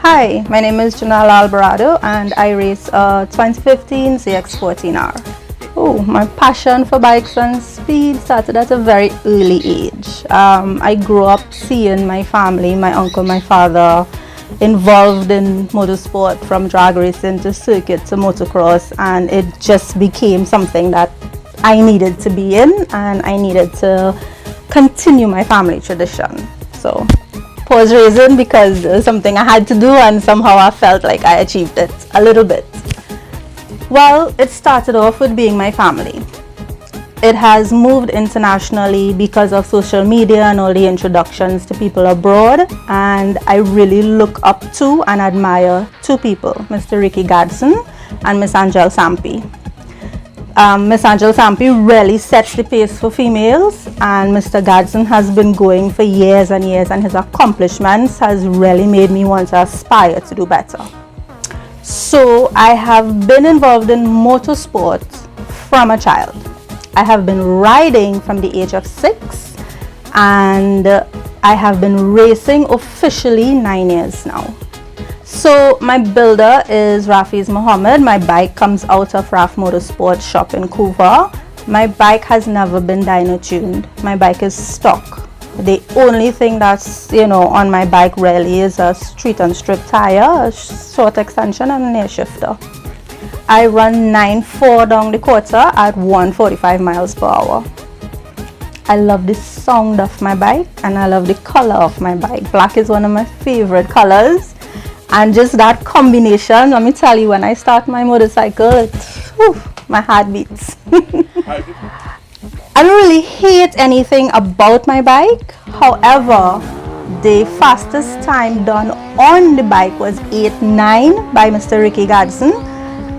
Hi, my name is Janelle Albarado and I race a 2015 ZX14R. Oh, my passion for bikes and speed started at a very early age. I grew up seeing my family, my uncle, my father, involved in motorsport, from drag racing to circuit to motocross, and it just became something that I needed to be in, and I needed to continue my family tradition. So pause racing because it was something I had to do, and somehow I felt like I achieved it a little bit. Well, it started off with being my family. It has moved internationally because of social media and all the introductions to people abroad, and I really look up to and admire two people, Mr. Ricky Gadsden and Miss Angel Sampi. Miss Angel Sampi really sets the pace for females, and Mr. Gadsden has been going for years and years, and his accomplishments has really made me want to aspire to do better. So I have been involved in motorsport from a child. I have been riding from the age of 6, and I have been racing officially 9 years now. So my builder is Rafiz Mohammed. My bike comes out of Raf Motorsport shop in Couva. My bike has never been dyno tuned. My bike is stock. The only thing that's on my bike really is a street and strip tire, a short extension, and an air shifter. I run 9.4 down the quarter at 145 miles per hour. I love the sound of my bike, and I love the color of my bike. Black is one of my favorite colors, and just that combination, let me tell you, when I start my motorcycle, my heart beats. I don't really hate anything about my bike. However, the fastest time done on the bike was 8.9 by Mr. Ricky Gadsden,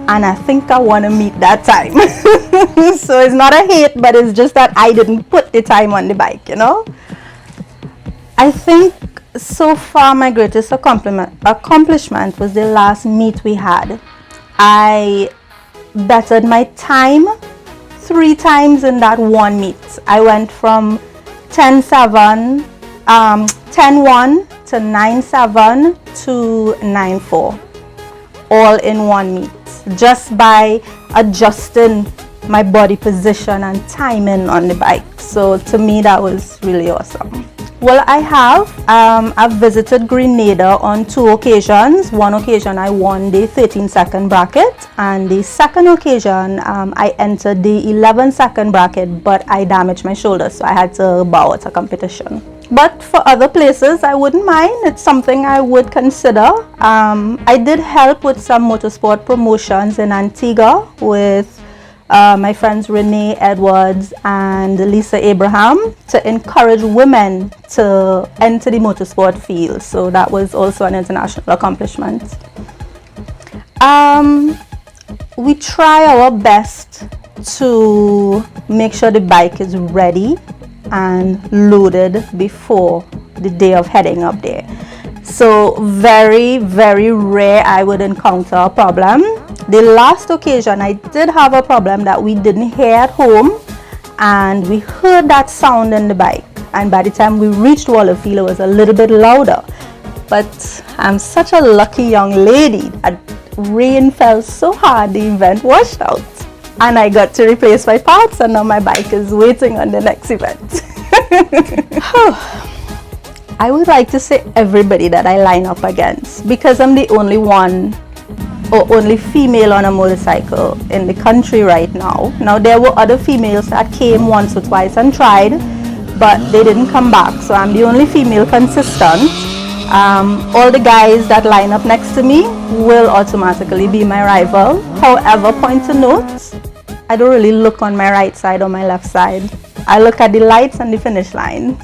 and I think I want to meet that time. So it's not a hate, but it's just that I didn't put the time on the bike, I think so far my greatest accomplishment was the last meet we had. I bettered my time 3 times in that one meet. I went from 10.1 to 9.7 to 9.4, all in one meet, just by adjusting my body position and timing on the bike. So to me, that was really awesome. Well, I've visited Grenada on 2 occasions. One occasion I won the 13-second bracket, and the second occasion I entered the 11-second bracket, but I damaged my shoulder, so I had to bow out of competition. But for other places, I wouldn't mind. It's something I would consider. I did help with some motorsport promotions in Antigua with my friends Renee Edwards and Lisa Abraham, to encourage women to enter the motorsport field. So that was also an international accomplishment. We try our best to make sure the bike is ready and loaded before the day of heading up there. So very, very rare I would encounter a problem. The last occasion I did have a problem that we didn't hear at home, and we heard that sound in the bike, and by the time we reached Wallerfield it was a little bit louder. But I'm such a lucky young lady that rain fell so hard the event washed out, and I got to replace my parts, and now my bike is waiting on the next event. I would like to say everybody that I line up against, because I'm the only one or only female on a motorcycle in the country right now. Now there were other females that came once or twice and tried, but they didn't come back, so I'm the only female consistent. All the guys that line up next to me will automatically be my rival. However, point to note, I don't really look on my right side or my left side. I look at the lights and the finish line.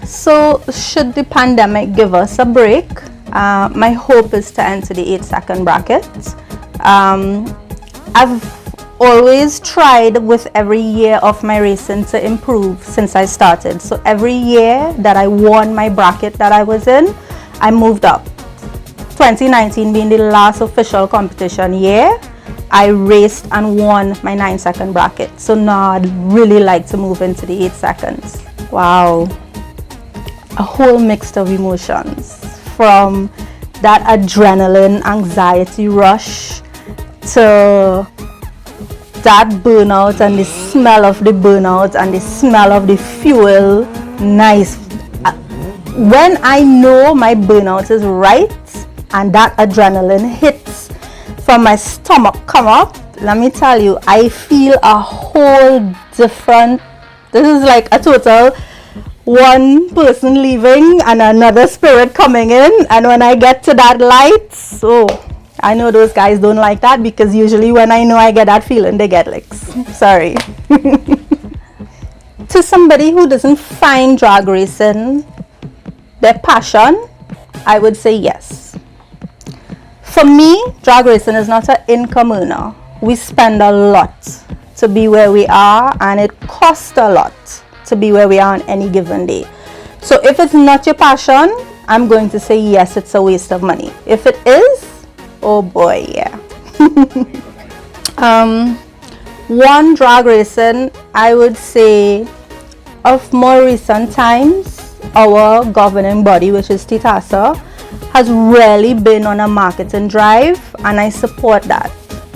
So should the pandemic give us a break, my hope is to enter the 8-second bracket. I've always tried with every year of my racing to improve since I started. So every year that I won my bracket that I was in, I moved up. 2019 being the last official competition year, I raced and won my 9-second bracket. So now I'd really like to move into the 8 seconds. Wow. A whole mix of emotions, from that adrenaline anxiety rush to that burnout and the smell of the burnout and the smell of the fuel. Nice. When I know my burnout is right and that adrenaline hits from my stomach come up, let me tell you, I feel a whole different, this is like a total one person leaving and another spirit coming in. And when I get to that light, so I know those guys don't like that, because usually when I know I get that feeling, they get licks. Sorry. To somebody who doesn't find drag racing their passion, I would say yes. For me, drag racing is not an income earner. We spend a lot to be where we are, and it costs a lot to be where we are on any given day. So if it's not your passion, I'm going to say yes, it's a waste of money. If it is, oh boy, yeah. One, drag racing, I would say of more recent times, our governing body, which is TITASA, has really been on a marketing drive, and I support that.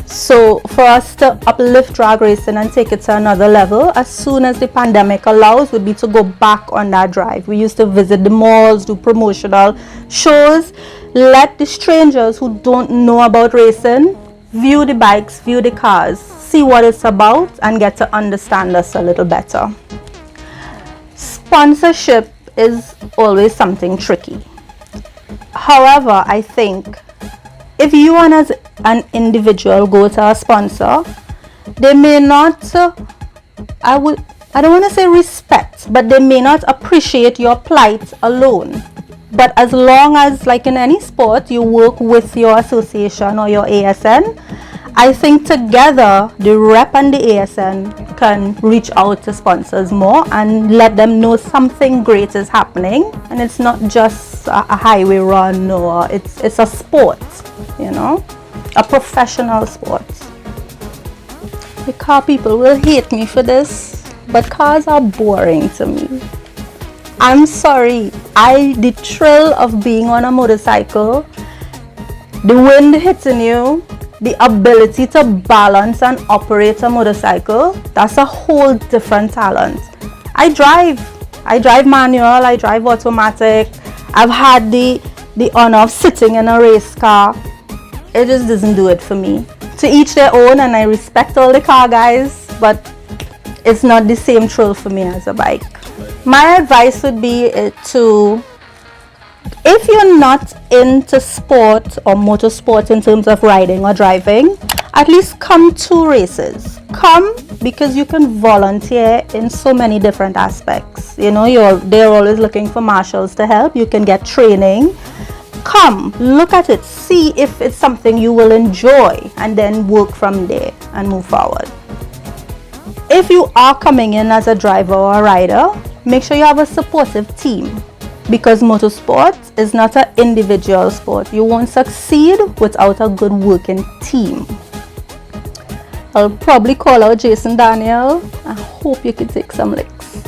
So for us to uplift drag racing and take it to another level, as soon as the pandemic allows, would be to go back on that drive. We used to visit the malls, do promotional shows, let the strangers who don't know about racing view the bikes, view the cars, see what it's about, and get to understand us a little better. Sponsorship is always something tricky. However, I think if you want as an individual go to a sponsor, they may not, I don't want to say respect, but they may not appreciate your plight alone. But as long as, like in any sport, you work with your association or your ASN, I think together the rep and the ASN can reach out to sponsors more and let them know something great is happening, and it's not just a highway run, or it's a sport, you know, a professional sport. The car people will hate me for this, but cars are boring to me. I'm sorry, the thrill of being on a motorcycle, the wind hitting you, the ability to balance and operate a motorcycle, that's a whole different talent. I drive manual, I drive automatic. I've had the honor of sitting in a race car. It just doesn't do it for me. To each their own, and I respect all the car guys, but it's not the same thrill for me as a bike. My advice would be to, if you're not into sport or motorsport in terms of riding or driving, at least come to races. Come because you can volunteer in so many different aspects. You know, they're always looking for marshals to help. You can get training. Come, look at it, see if it's something you will enjoy, and then work from there and move forward. If you are coming in as a driver or a rider, make sure you have a supportive team, because motorsport is not an individual sport. You won't succeed without a good working team. I'll probably call out Jason Daniel. I hope you can take some licks.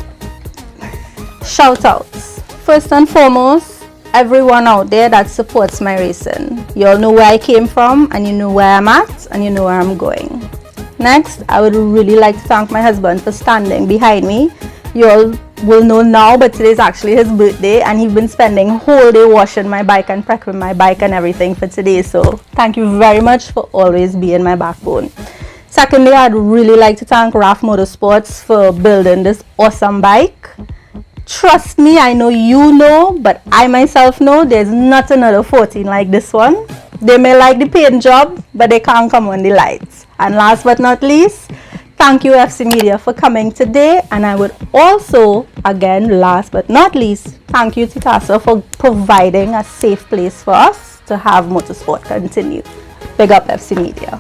Shout outs. First and foremost, everyone out there that supports my racing. You all know where I came from, and you know where I'm at, and you know where I'm going. Next, I would really like to thank my husband for standing behind me. You all will know now, but today is actually his birthday, and he's been spending a whole day washing my bike and prepping my bike and everything for today. So thank you very much for always being my backbone. Secondly, I'd really like to thank RAF Motorsports for building this awesome bike. Trust me, I know you know, but I myself know there's not another 14 like this one. They may like the paint job, but they can't come on the lights. And last but not least, thank you FC Media for coming today. And I would also, again, last but not least, thank you TITASA for providing a safe place for us to have motorsport continue. Big up FC Media.